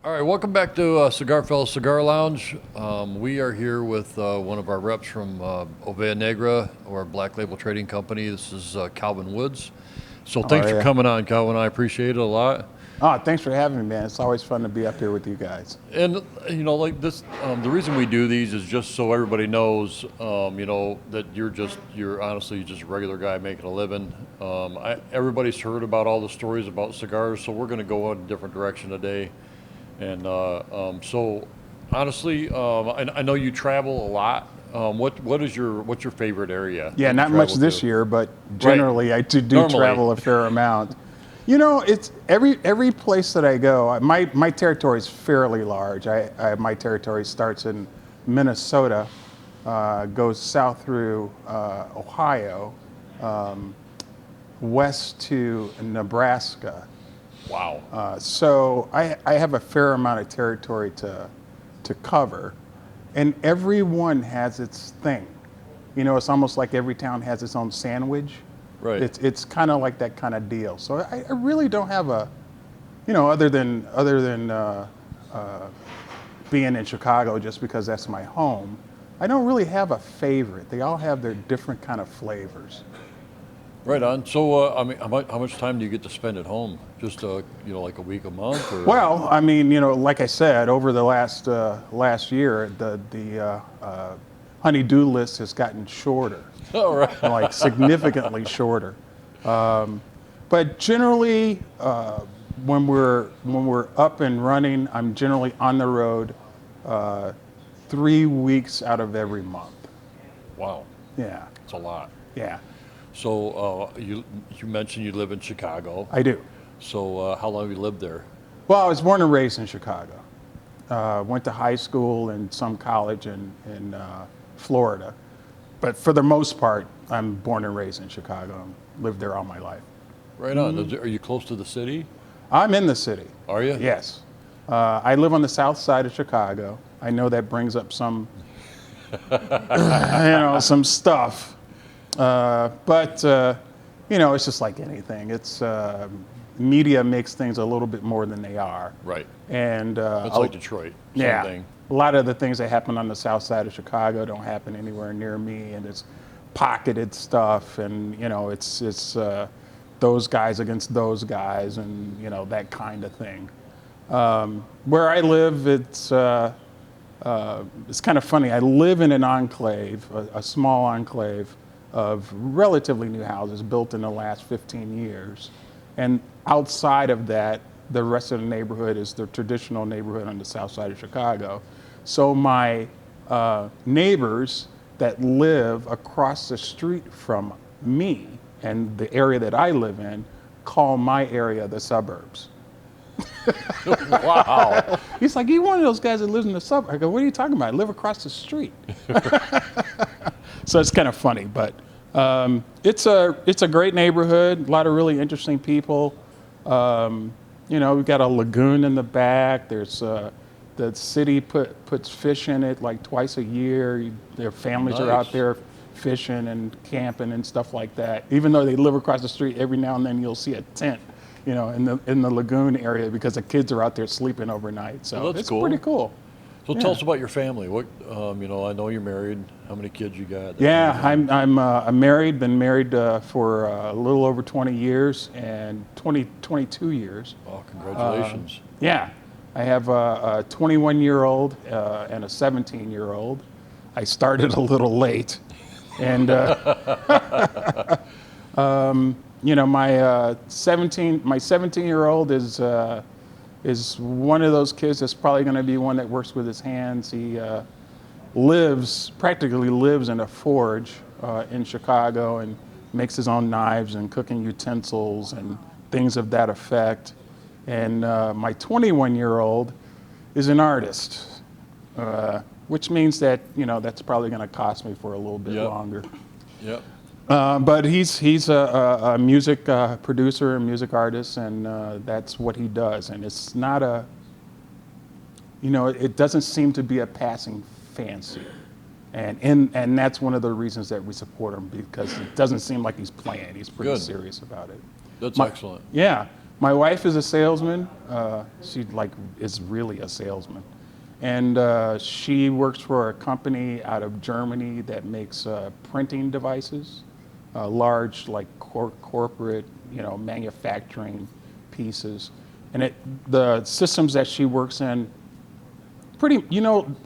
All right, welcome back to Cigar Fellas Cigar Lounge. We are here with one of our reps from Ovea Negra, or Black Label Trading Company. This is Calvin Woods. So How thanks are for you? coming on, Calvin. I appreciate it a lot. Oh, thanks for having me, man. It's always fun to be up here with you guys. And like this, the reason we do these is just so everybody knows, that you're honestly just a regular guy making a living. Everybody's heard about all the stories about cigars, so we're going to go in a different direction today. And so, honestly, I know you travel a lot. What's your favorite area? Yeah, that you not much travel this to? year, but generally I do Normally. travel a fair amount. You know, it's every place that I go. My territory is fairly large. My territory starts in Minnesota, goes south through Ohio, west to Nebraska. Wow. So I have a fair amount of territory to cover, and everyone has its thing. You know, it's almost like every town has its own sandwich. Right. It's kind of like that kind of deal. So I really don't have a, other than being in Chicago just because that's my home. I don't really have a favorite. They all have their different kind of flavors. Right on. So, I mean, how much time do you get to spend at home? Just, like a week, a month? Or? Well, I mean, like I said, over the last year, the honey-do list has gotten shorter, All right. like significantly shorter. But generally, when we're up and running, I'm generally on the road 3 weeks out of every month. Wow. Yeah, It's a lot. yeah, So, you mentioned you live in Chicago. I do. So, how long have you lived there? Well, I was born and raised in Chicago. Went to high school and some college in Florida. But for the most part, I'm born and raised in Chicago. Lived there all my life. Right on. Are you close to the city? I'm in the city. Are you? Yes. I live on the south side of Chicago. I know that brings up some, some stuff. But it's just like anything. It's media makes things a little bit more than they are. Right. And It's like Detroit. Same yeah, thing. a lot of the things that happen on the south side of Chicago don't happen anywhere near me, and it's pocketed stuff, and it's those guys against those guys, and that kind of thing. Where I live, it's kind of funny. I live in an enclave, a small enclave of relatively new houses built in the last 15 years, and outside of that, the rest of the neighborhood is the traditional neighborhood on the south side of Chicago. So my neighbors that live across the street from me and the area that I live in call my area the suburbs. Wow. He's like, you're one of those guys that lives in the suburbs. I go, what are you talking about? I live across the street. So it's kind of funny, but it's a great neighborhood, a lot of really interesting people. We've got a lagoon in the back. There's the city puts fish in it like twice a year. Their families are out Nice. there fishing and camping and stuff like that. Even though they live across the street, every now and then you'll see a tent, in the lagoon area because the kids are out there sleeping overnight. So Well, that's it's cool. pretty cool. So Yeah. tell us about your family. What, I know you're married. How many kids you got? Yeah, I'm married. Been married for a little over 20 years and 22 years. Oh, congratulations. Yeah, I have a 21-year-old and a 17-year-old. I started a little late, and my 17-year-old is one of those kids that's probably going to be one that works with his hands. He practically lives in a forge in Chicago and makes his own knives and cooking utensils and things of that effect. And my 21-year-old is an artist, which means that that's probably going to cost me for a little bit Yep. longer. Yep. But he's a music producer and music artist, and that's what he does. And it's not it doesn't seem to be a passing fancy. And that's one of the reasons that we support him, because it doesn't seem like he's playing. He's pretty Good. serious about it. That's My- excellent. Yeah. My wife is a salesman. She is really a salesman, and she works for a company out of Germany that makes printing devices, large corporate, manufacturing pieces, and the systems that she works in.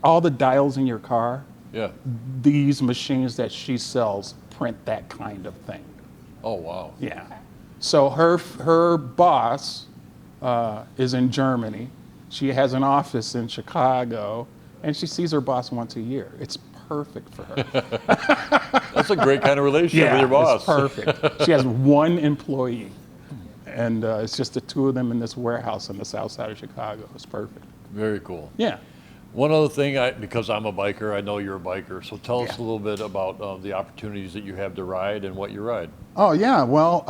All the dials in your car. Yeah. These machines that she sells print that kind of thing. Oh, wow. Yeah. So her boss is in Germany. She has an office in Chicago, and she sees her boss once a year. It's perfect for her. That's a great kind of relationship with your boss. It's perfect. She has one employee, and it's just the two of them in this warehouse on the south side of Chicago. It's perfect. Very cool. Yeah. One other thing, because I'm a biker, I know you're a biker, so tell us a little bit about the opportunities that you have to ride and what you ride. Oh, yeah. Well,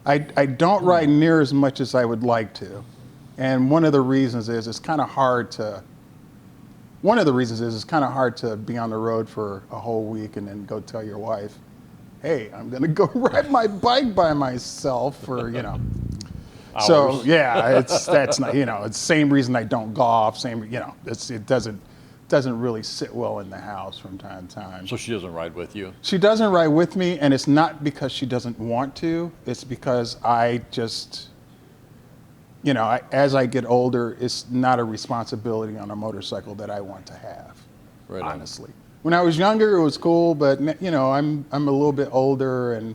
I don't ride near as much as I would like to. And one of the reasons is it's kind of hard to be on the road for a whole week and then go tell your wife, hey, I'm going to go ride my bike by myself for, Hours. So yeah, that's not, it's the same reason I don't golf. It doesn't really sit well in the house from time to time. So she doesn't ride with you? She doesn't ride with me, and it's not because she doesn't want to. It's because I just, as I get older, it's not a responsibility on a motorcycle that I want to have. Right. Honestly, when I was younger, it was cool, but I'm a little bit older and.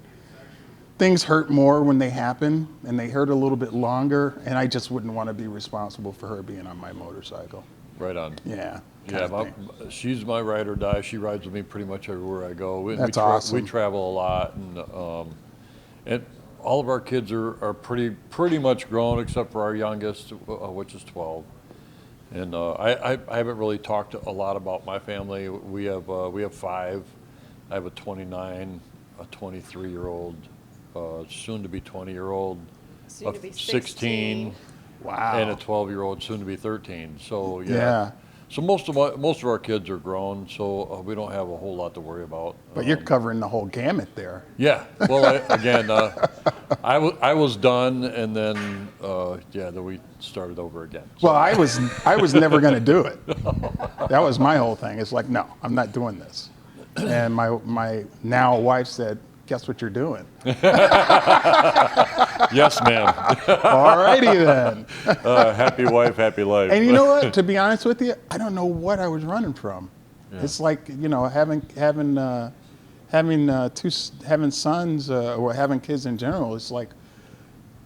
Things hurt more when they happen, and they hurt a little bit longer, and I just wouldn't want to be responsible for her being on my motorcycle. Right on. Yeah. Yeah, she's my ride or die. She rides with me pretty much everywhere I go. That's awesome. We travel a lot, and all of our kids are pretty much grown except for our youngest, which is 12. And I haven't really talked a lot about my family. We have 5. I have a 29, a 23-year-old. Soon to be 20-year-old, soon to be 16, wow, and a 12-year-old, soon to be 13. So yeah. So most of our kids are grown, so we don't have a whole lot to worry about. But you're covering the whole gamut there. Yeah. Well, I was done, and then then we started over again. So. Well, I was never going to do it. That was my whole thing. It's like, no, I'm not doing this. And my now wife said, guess what you're doing? Yes, ma'am. All righty then. Happy wife, happy life. And you know what? To be honest with you, I don't know what I was running from. Yeah. It's like having sons or having kids in general. It's like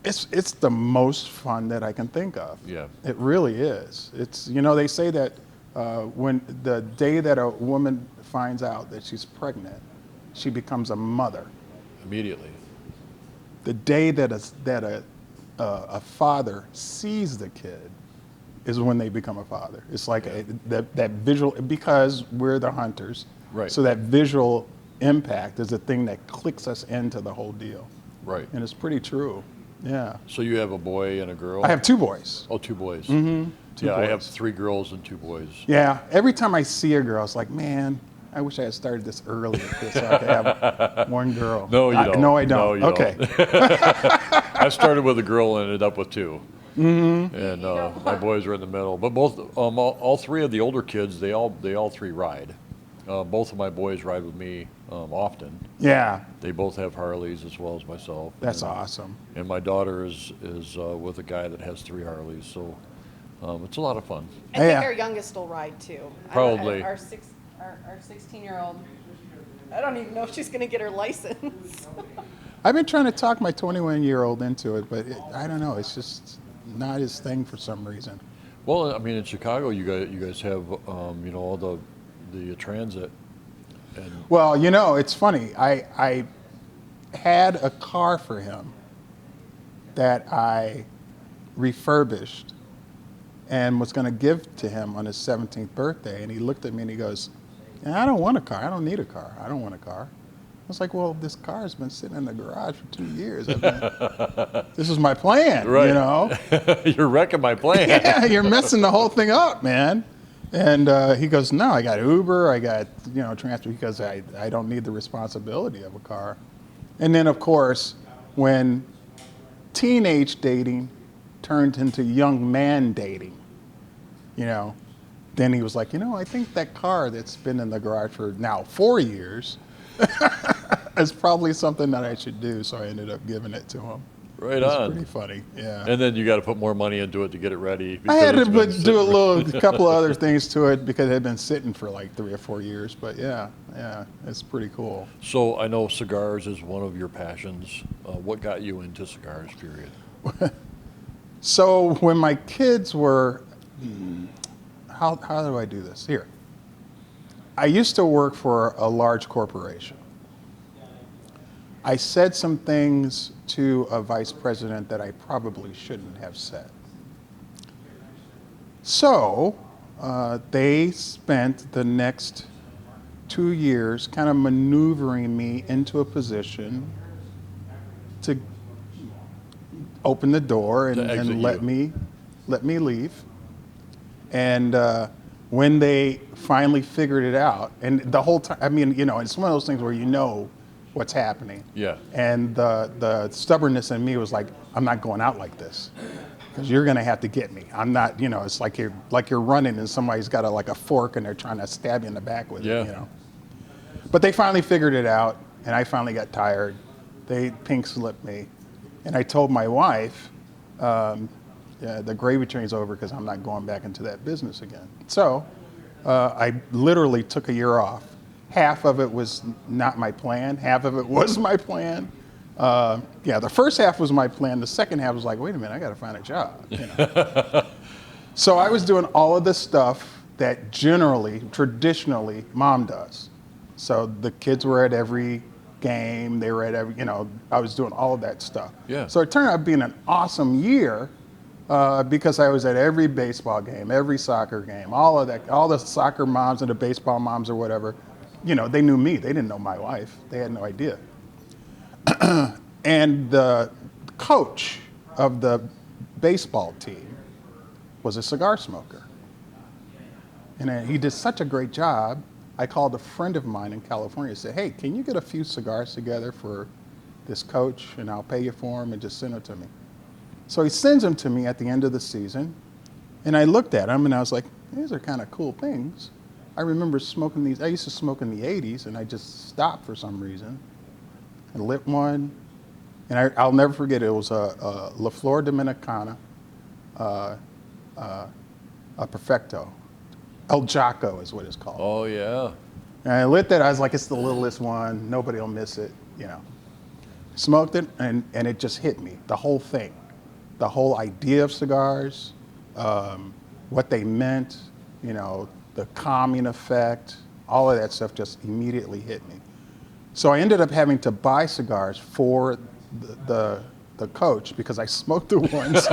it's the most fun that I can think of. Yeah. It really is. It's they say that when the day that a woman finds out that she's pregnant, she becomes a mother. Immediately. The day that a father sees the kid is when they become a father. It's like that visual, because we're the hunters. Right. So that visual impact is the thing that clicks us into the whole deal. Right. And it's pretty true. Yeah. So you have a boy and a girl? I have 2 boys. Oh, 2 boys. Mm-hmm. 2 boys. I have 3 girls and 2 boys. Yeah. Every time I see a girl, it's like, man, I wish I had started this earlier so I could have 1 girl. No, you don't. No, I don't. No, you okay. don't. I started with a girl and ended up with 2. Mm-hmm. And my boys are in the middle. But both, all 3 of the older kids, they all 3 ride. Both of my boys ride with me often. Yeah. They both have Harleys as well as myself. That's awesome. And my daughter is with a guy that has 3 Harleys. So it's a lot of fun. I think our youngest will ride too. Probably. Our 16-year-old, I don't even know if she's going to get her license. I've been trying to talk my 21-year-old into it, but I don't know. It's just not his thing for some reason. Well, I mean, in Chicago, you guys have all the transit. And well, it's funny. I had a car for him that I refurbished and was going to give to him on his 17th birthday, and he looked at me and he goes, I don't want a car. I don't need a car. I don't want a car. I was like, well, this car has been sitting in the garage for 2 years. This is my plan, right. You're wrecking my plan. Yeah, you're messing the whole thing up, man. And he goes, no, I got Uber. I got, transport, because I don't need the responsibility of a car. And then, of course, when teenage dating turned into young man dating, you know. Then he was like, I think that car that's been in the garage for now 4 years is probably something that I should do. So I ended up giving it to him. Right It's on. pretty funny, yeah. And then you got to put more money into it to get it ready. I had to because it's been do sitting- a couple of other things to it because it had been sitting for like 3 or 4 years. But yeah, it's pretty cool. So I know cigars is one of your passions. What got you into cigars, period? So when my kids were, how do I do this? Here. I used to work for a large corporation. I said some things to a vice president that I probably shouldn't have said. So they spent the next 2 years kind of maneuvering me into a position to open the door To exit and let you. me leave. And when they finally figured it out, and the whole time, I mean, it's one of those things where what's happening. Yeah. And the stubbornness in me was like, I'm not going out like this, because you're going to have to get me. I'm not, it's like you're running and somebody's got a fork and they're trying to stab you in the back with Yeah. it, But they finally figured it out, and I finally got tired. They pink slipped me, and I told my wife, the gravy train's over because I'm not going back into that business again. So I literally took a year off. Half of it was not my plan. Half of it was my plan. The first half was my plan. The second half was like, wait a minute, I got to find a job. So I was doing all of this stuff that traditionally, mom does. So the kids were at every game. They were at every, I was doing all of that stuff. Yeah. So it turned out being an awesome year because I was at every baseball game, every soccer game, all of that, all the soccer moms and the baseball moms or whatever. They knew me. They didn't know my wife. They had no idea. And the coach of the baseball team was a cigar smoker. And he did such a great job, I called a friend of mine in California and said, hey, can you get a few cigars together for this coach, and I'll pay you for them, and just send them to me. So he sends them to me at the end of the season, and I looked at them and I was like, these are kind of cool things. I remember smoking these. I used to smoke in the 80s, and I just stopped for some reason. I lit one, and I'll never forget it. It was a La Flor Dominicana, a Perfecto. El Jaco is what it's called. Oh, yeah. And I lit that. I was like, it's the littlest one. Nobody will miss it, Smoked it, and it just hit me. The whole thing. The whole idea of cigars, what they meant, the calming effect, all of that stuff just immediately hit me. So I ended up having to buy cigars for the coach because I smoked the ones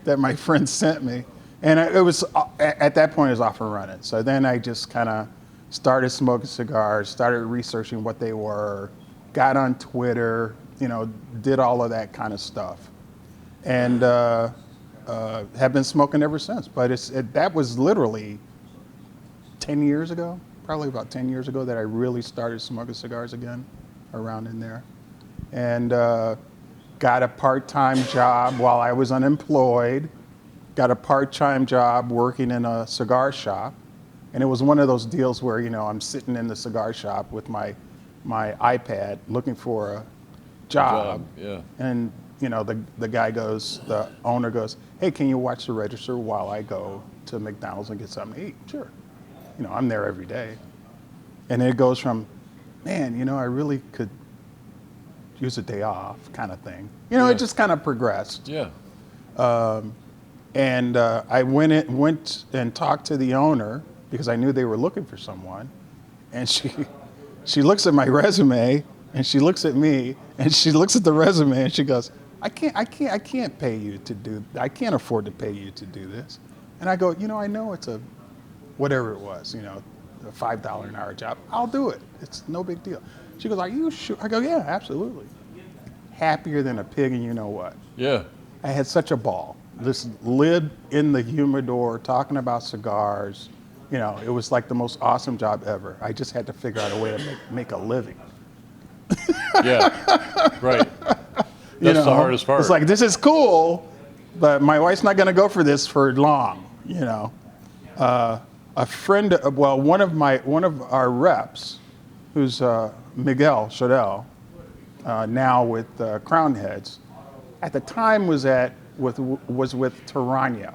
that my friend sent me. And it was, at that point, it was off and running. So then I just kind of started smoking cigars, started researching what they were, got on Twitter, did all of that kind of stuff. And have been smoking ever since. But that was literally 10 years ago, probably about 10 years ago that I really started smoking cigars again, around in there. And got a part-time job while I was unemployed. Got a part-time job working in a cigar shop. And it was one of those deals where, I'm sitting in the cigar shop with my iPad looking for a job. Yeah. And, the owner goes, hey, can you watch the register while I go to McDonald's and get something to eat? Sure. I'm there every day. And it goes from, man, I really could use a day off kind of thing. Yeah. It just kind of progressed. Yeah. And I went and talked to the owner because I knew they were looking for someone. And she looks at my resume, and she looks at me, and she looks at the resume, and she goes, I can't pay you to do. I can't afford to pay you to do this. And I go, I know it's a, whatever it was, a $5 an hour job. I'll do it. It's no big deal. She goes, are you sure? I go, yeah, absolutely. Happier than a pig, and you know what? Yeah. I had such a ball. This lid in the humidor, talking about cigars. It was like the most awesome job ever. I just had to figure out a way to make a living. Yeah. Right. That's the hardest part. It's like, this is cool, but my wife's not going to go for this for long, A friend, one of our reps, who's Miguel Chadell, now with Crown Heads, at the time was with Tarano,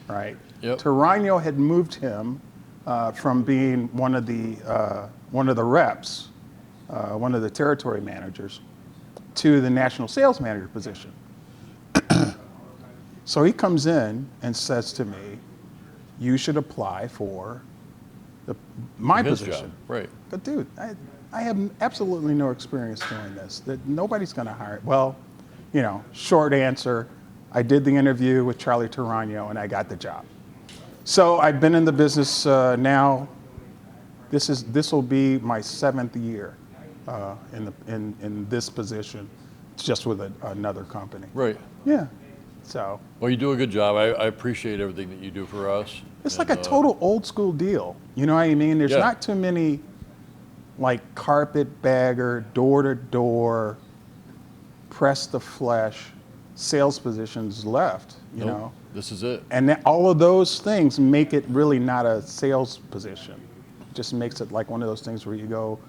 right? Yep. Tarano had moved him from being one of the reps, one of the territory managers, to the national sales manager position. So he comes in and says to me, "You should apply for my His position." job, right? But dude, I have absolutely no experience doing this. That nobody's going to hire. Well, short answer, I did the interview with Charlie Tarano and I got the job. So I've been in the business now. This will be my 7th year in this position, just with another company. Right. Yeah. So. Well, you do a good job. I appreciate everything that you do for us. It's like a total old school deal. You know what I mean? There's Yeah. not too many like carpetbagger, door to door, press the flesh sales positions left, you Nope. know? This is it. And all of those things make it really not a sales position. It just makes it like one of those things where you go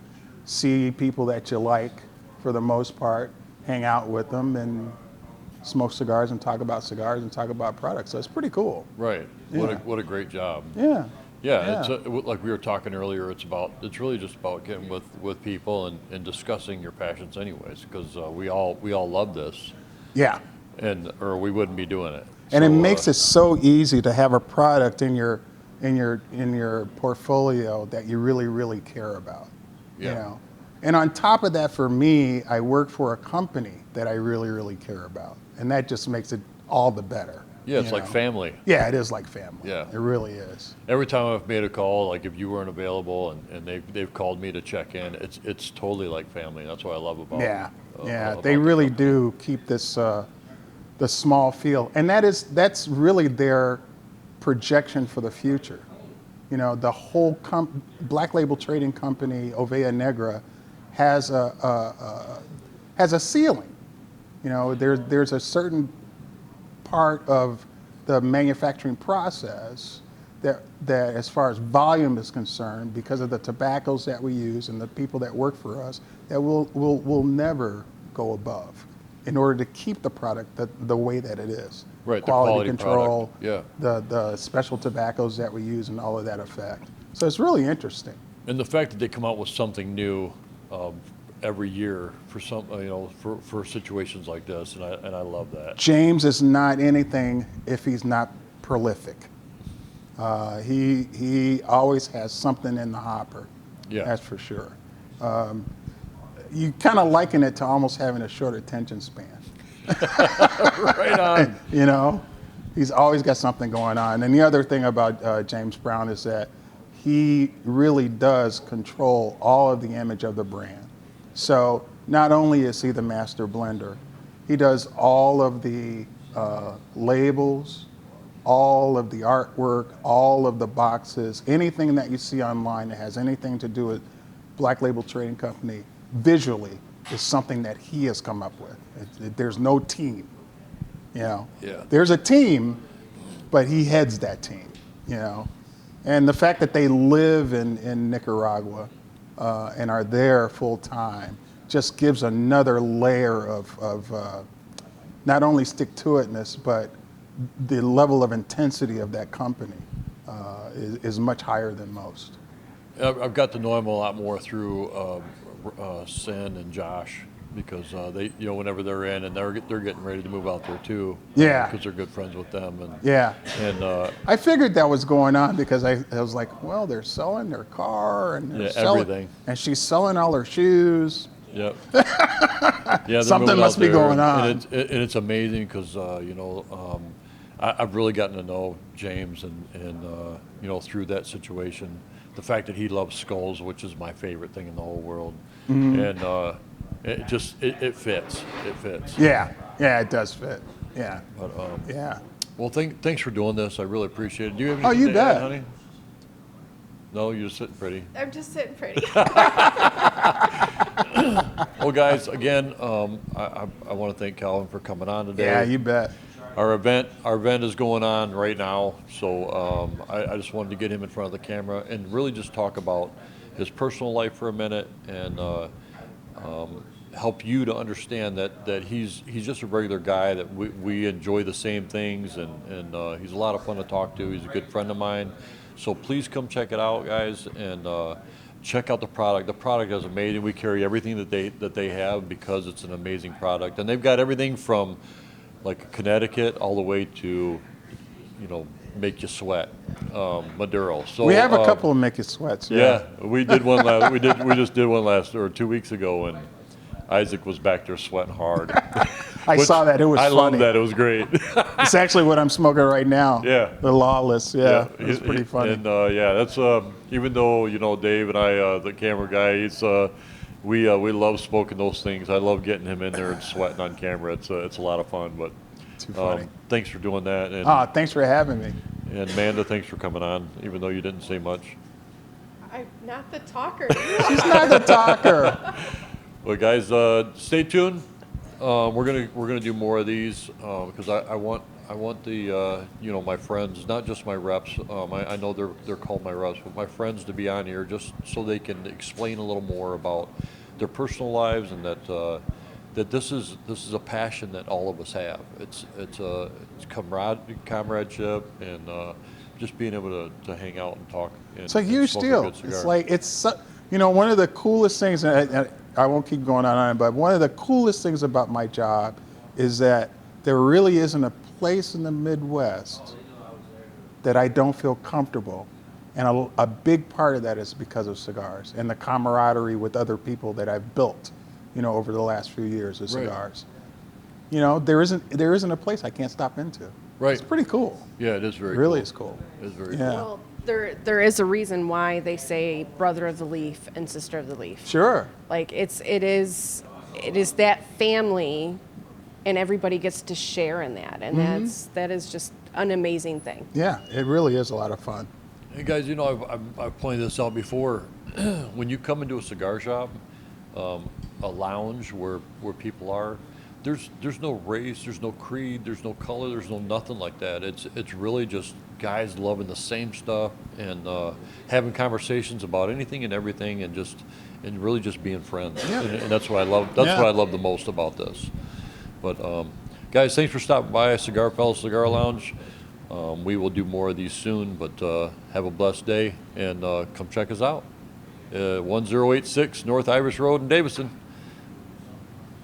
see people that you like for the most part, hang out with them and smoke cigars and talk about cigars and talk about products. So it's pretty cool. Right. Yeah. What a great job. Yeah. Yeah, it's like we were talking earlier. It's really just about getting with people and discussing your passions, anyways, because we all love this, Yeah. or we wouldn't be doing it. And So, it makes it so easy to have a product in your portfolio that you really, really care about. Yeah. You know? And on top of that, for me, I work for a company that I really, really care about. And that just makes it all the better. Yeah, it's you like know? family. Yeah, it is like family. Yeah. It really is. Every time I've made a call, like if you weren't available and they've called me to check in, it's totally like family. That's what I love about Yeah. Yeah. about They the really company. do keep this the small feel. And that's really their projection for the future. You know, the whole Black Label Trading Company, Ovea Negra, has a ceiling. You know, there's a certain part of the manufacturing process that as far as volume is concerned, because of the tobaccos that we use and the people that work for us, that will never go above in order to keep the product the way that it is. Right, the Quality quality control, product, yeah. the special tobaccos that we use and all of that effect. So it's really interesting. And the fact that they come out with something new every year for for situations like this, and I love that. James is not anything if he's not prolific. He always has something in the hopper. Yeah. That's for sure. You kind of liken it to almost having a short attention span. Right on. You know, he's always got something going on. And the other thing about James Brown is that he really does control all of the image of the brand. So not only is he the master blender, he does all of the labels, all of the artwork, all of the boxes, anything that you see online that has anything to do with Black Label Trading Company visually is something that he has come up with. There's no team, you know. Yeah. There's a team, but he heads that team, you know. And the fact that they live in Nicaragua and are there full time just gives another layer of not only stick-to-itness, but the level of intensity of that company is much higher than most. I've got to know him a lot more through Sin and Josh, because they, whenever they're in and they're getting ready to move out there too. Yeah. Because they're good friends with them. And Yeah. And I figured that was going on because I was like, well, they're selling their car and they're Yeah, selling, everything. and she's selling all her shoes. yep. Yeah, they're Something moving must out be there, going on. And it's amazing because I've really gotten to know James and through that situation. The fact that he loves skulls, which is my favorite thing in the whole world, and it fits. It fits. Yeah, yeah, it does fit. Yeah, But yeah. well, thanks for doing this. I really appreciate it. Do you have Oh, anything you to add, bet. honey? No, you're just sitting pretty. I'm just sitting pretty. Well, guys, again, I want to thank Calvin for coming on today. Yeah, you bet. Our event is going on right now, so I just wanted to get him in front of the camera and really just talk about his personal life for a minute and help you to understand that he's just a regular guy, that we enjoy the same things, and he's a lot of fun to talk to. He's a good friend of mine. So please come check it out, guys, and check out the product. The product is amazing. We carry everything that they have because it's an amazing product, and they've got everything from like Connecticut all the way to, make you sweat, Maduro. So We have a couple of make you sweats. yeah, we did one last. We just did one last or 2 weeks ago, and Isaac was back there sweating hard. I saw that. It was I funny. love that. It was great. It's actually what I'm smoking right now. Yeah. The Lawless. Yeah. It's he- pretty funny. And that's even though Dave and I, the camera guy, we love smoking those things. I love getting him in there and sweating on camera. It's a lot of fun. But Too funny. thanks for doing that. And, Thanks for having me. and Amanda, thanks for coming on, even though you didn't say much. I'm not the talker. She's not the talker. Well, guys, stay tuned. We're gonna do more of these because I want the my friends, not just my reps. I know they're called my reps, but my friends to be on here just so they can explain a little more about their personal lives, and that this is a passion that all of us have. It's comradeship and just being able to hang out and talk. And, It's a huge smoke deal. good cigar. It's like, one of the coolest things, and I won't keep going on, but one of the coolest things about my job is that there really isn't a place in the Midwest that I don't feel comfortable. And a big part of that is because of cigars and the camaraderie with other people that I've built, over the last few years of Right. cigars. There isn't a place I can't stop into. Right. It's pretty cool. Yeah, it is very Really cool. is cool. It is very Yeah. cool. Well, there is a reason why they say brother of the leaf and sister of the leaf. Sure. Like it is that family, and everybody gets to share in that, and that is just an amazing thing. Yeah, it really is a lot of fun. Hey guys, I've pointed this out before. When you come into a cigar shop, a lounge where people are, there's no race, there's no creed, there's no color, there's no nothing like that. It's really just guys loving the same stuff and having conversations about anything and everything, and really just being friends. Yeah. And that's what I love. That's what I love the most about this. But guys, thanks for stopping by Cigar Fellas Cigar Lounge. We will do more of these soon, but have a blessed day and come check us out. 1086 North Irish Road in Davison.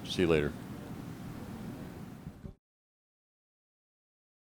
See you later.